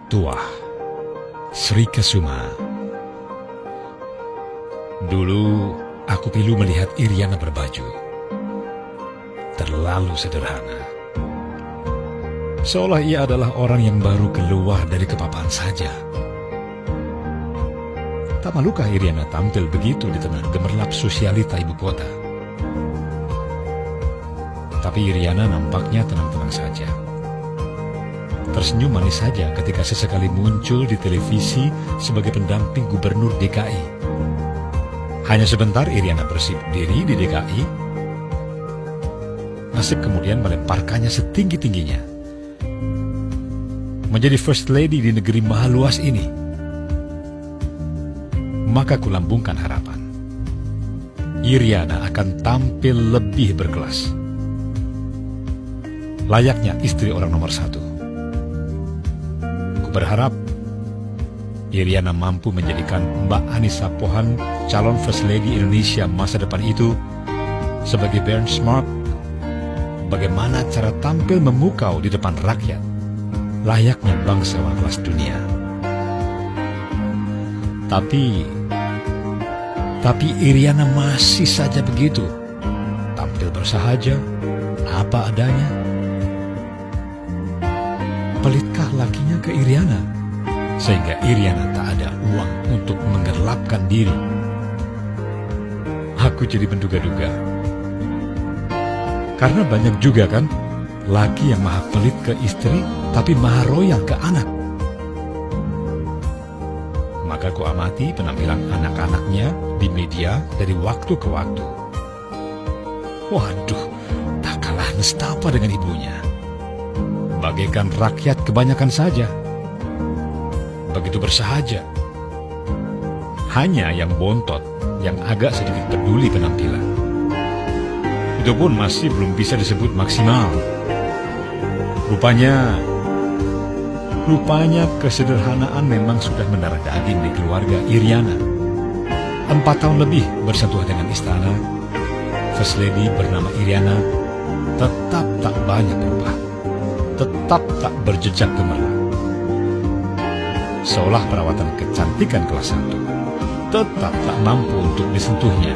Tuah, Sri Kesuma. Dulu aku pilu melihat Iriana berbaju. Terlalu sederhana. Seolah ia adalah orang yang baru keluar dari kepapaan saja. Tak malukah Iriana tampil begitu di tengah gemerlap sosialita ibu kota? Tapi Iriana nampaknya tenang-tenang saja. Tersenyum manis saja ketika sesekali muncul di televisi sebagai pendamping gubernur DKI. Hanya sebentar Iriana bersibuk diri di DKI. Nasib kemudian melemparkannya setinggi-tingginya. Menjadi first lady di negeri maha luas ini. Maka kulambungkan harapan. Iriana akan tampil lebih berkelas. Layaknya istri orang nomor 1. Berharap Iriana mampu menjadikan Mbak Anissa Pohan, calon First Lady Indonesia masa depan itu, sebagai benchmark bagaimana cara tampil memukau di depan rakyat, layaknya bangsawan kelas dunia. Tapi Iriana masih saja begitu, tampil bersahaja, apa adanya. Pelitkah lakinya ke Iriana, sehingga Iriana tak ada uang untuk menggelapkan diri? Aku jadi menduga-duga. Karena banyak juga kan laki yang maha pelit ke istri, tapi maha royal ke anak. Maka ku amati penampilan anak-anaknya di media dari waktu ke waktu. Waduh, tak kalah nestapa dengan ibunya. Bagaikan rakyat kebanyakan saja. Begitu bersahaja. Hanya yang bontot, yang agak sedikit peduli penampilan. Itu pun masih belum bisa disebut maksimal. Rupanya kesederhanaan memang sudah mendarah daging di keluarga Iriana. 4 tahun lebih bersentuhan dengan istana, First Lady bernama Iriana tetap tak banyak berubah. Tetap tak berjejak gemerlap. Seolah perawatan kecantikan kelas 1 tetap tak mampu untuk disentuhnya.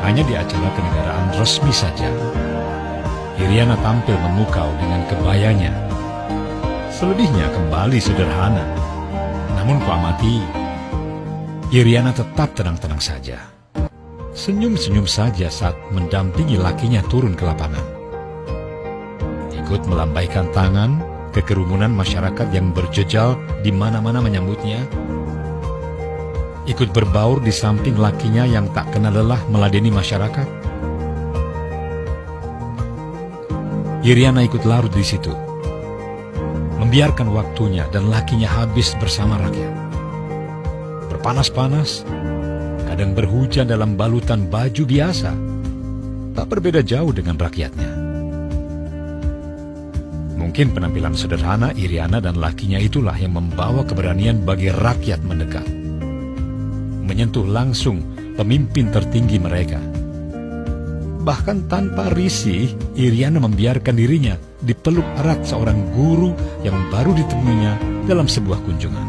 Hanya di acara kenegaraan resmi saja, Iriana tampil memukau dengan kebayanya. Selebihnya kembali sederhana. Namun kuamati, Iriana tetap tenang-tenang saja. Senyum-senyum saja saat mendampingi lakinya turun ke lapangan. Ikut melambaikan tangan ke kerumunan masyarakat yang berjejal di mana-mana menyambutnya. Ikut berbaur di samping lakinya yang tak kenal lelah meladeni masyarakat. Iriana ikut larut di situ, membiarkan waktunya dan lakinya habis bersama rakyat. Berpanas-panas, kadang berhujan dalam balutan baju biasa, tak berbeda jauh dengan rakyatnya. Mungkin penampilan sederhana Iriana dan lakinya itulah yang membawa keberanian bagi rakyat mendekat. Menyentuh langsung pemimpin tertinggi mereka. Bahkan tanpa risih, Iriana membiarkan dirinya dipeluk erat seorang guru yang baru ditemuinya dalam sebuah kunjungan.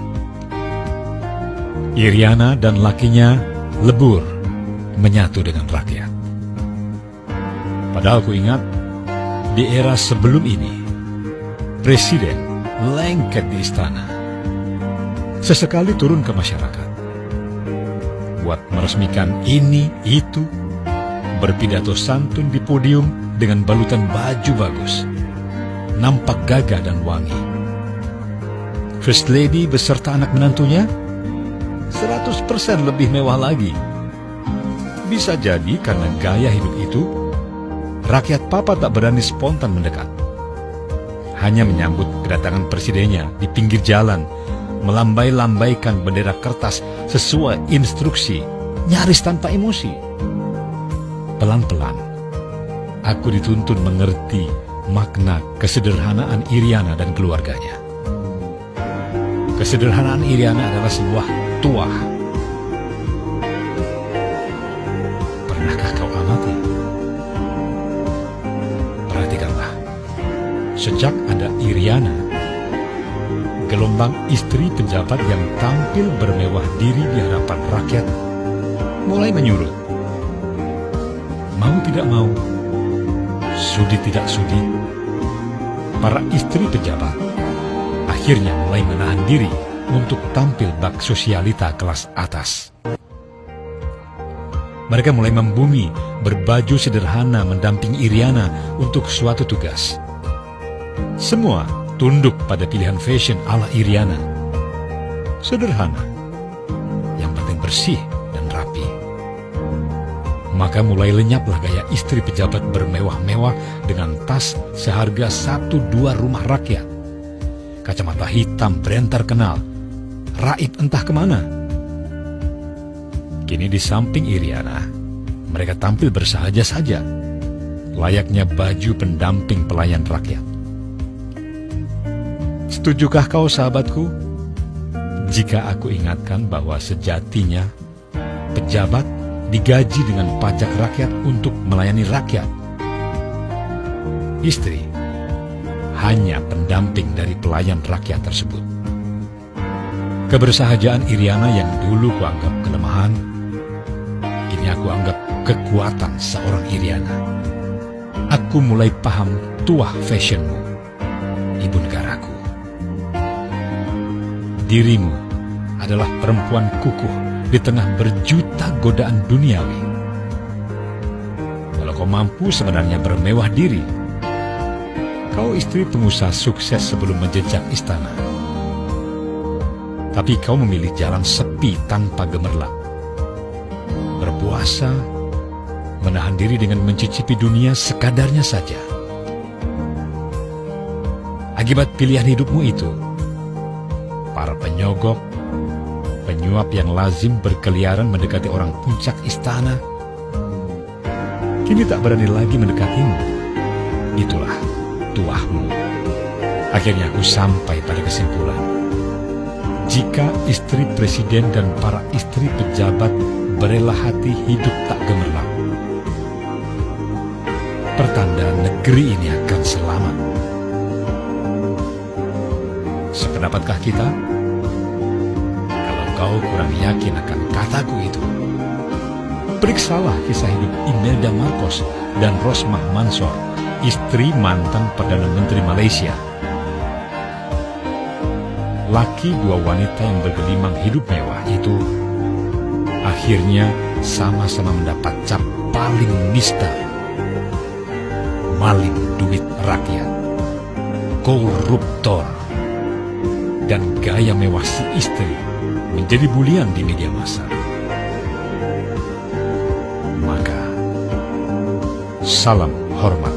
Iriana dan lakinya lebur menyatu dengan rakyat. Padahal ku ingat, di era sebelum ini, Presiden lengket di istana. Sesekali turun ke masyarakat. Buat meresmikan ini, itu. Berpidato santun di podium dengan balutan baju bagus. Nampak gagah dan wangi. First Lady beserta anak menantunya 100% lebih mewah lagi. Bisa jadi karena gaya hidup itu, rakyat papa tak berani spontan mendekat. Hanya menyambut kedatangan presidennya di pinggir jalan, melambai-lambaikan bendera kertas sesuai instruksi, nyaris tanpa emosi. Pelan-pelan, aku dituntun mengerti makna kesederhanaan Iriana dan keluarganya. Kesederhanaan Iriana adalah sebuah tuah. Pernahkah kau amati? Perhatikanlah, sejak ada Iriana, gelombang istri pejabat yang tampil bermewah diri di hadapan rakyat mulai menyurut. Mau tidak mau, sudi tidak sudi, para istri pejabat akhirnya mulai menahan diri untuk tampil bak sosialita kelas atas. Mereka mulai membumi, berbaju sederhana mendampingi Iriana untuk suatu tugas. Semua tunduk pada pilihan fashion ala Iriana. Sederhana, yang penting bersih dan rapi. Maka mulai lenyaplah gaya istri pejabat bermewah-mewah dengan tas seharga 1-2 rumah rakyat, kacamata hitam brand terkenal, raib entah kemana. Kini di samping Iriana, mereka tampil bersahaja saja, layaknya baju pendamping pelayan rakyat. Setujukah kau, sahabatku, jika aku ingatkan bahwa sejatinya pejabat digaji dengan pajak rakyat untuk melayani rakyat? Istri hanya pendamping dari pelayan rakyat tersebut. Kebersahajaan Iriana yang dulu kuanggap kelemahan, kini aku anggap kekuatan seorang Iriana. Aku mulai paham tuah fashionmu, ibu negaraku. Dirimu adalah perempuan kukuh di tengah berjuta godaan duniawi. Kalau kau mampu sebenarnya bermewah diri, kau istri pengusaha sukses sebelum menjejak istana. Tapi kau memilih jalan sepi tanpa gemerlap. Berpuasa, menahan diri dengan mencicipi dunia sekadarnya saja. Akibat pilihan hidupmu itu, para penyogok, penyuap yang lazim berkeliaran mendekati orang puncak istana, kini tak berani lagi mendekatimu. Itulah tuahmu. Akhirnya aku sampai pada kesimpulan, jika istri presiden dan para istri pejabat berela hati hidup tak gemerlap, pertanda negeri ini akan selamat. Sependapatkah kita? Kalau kau kurang yakin akan kataku itu, periksalah kisah hidup Imelda Marcos dan Rosmah Mansor, istri mantan Perdana Menteri Malaysia. Laki dua wanita yang bergelimang hidup mewah itu akhirnya sama-sama mendapat cap paling nista: maling duit rakyat, koruptor. Dan gaya mewah si istri menjadi bulian di media massa. Maka, salam hormat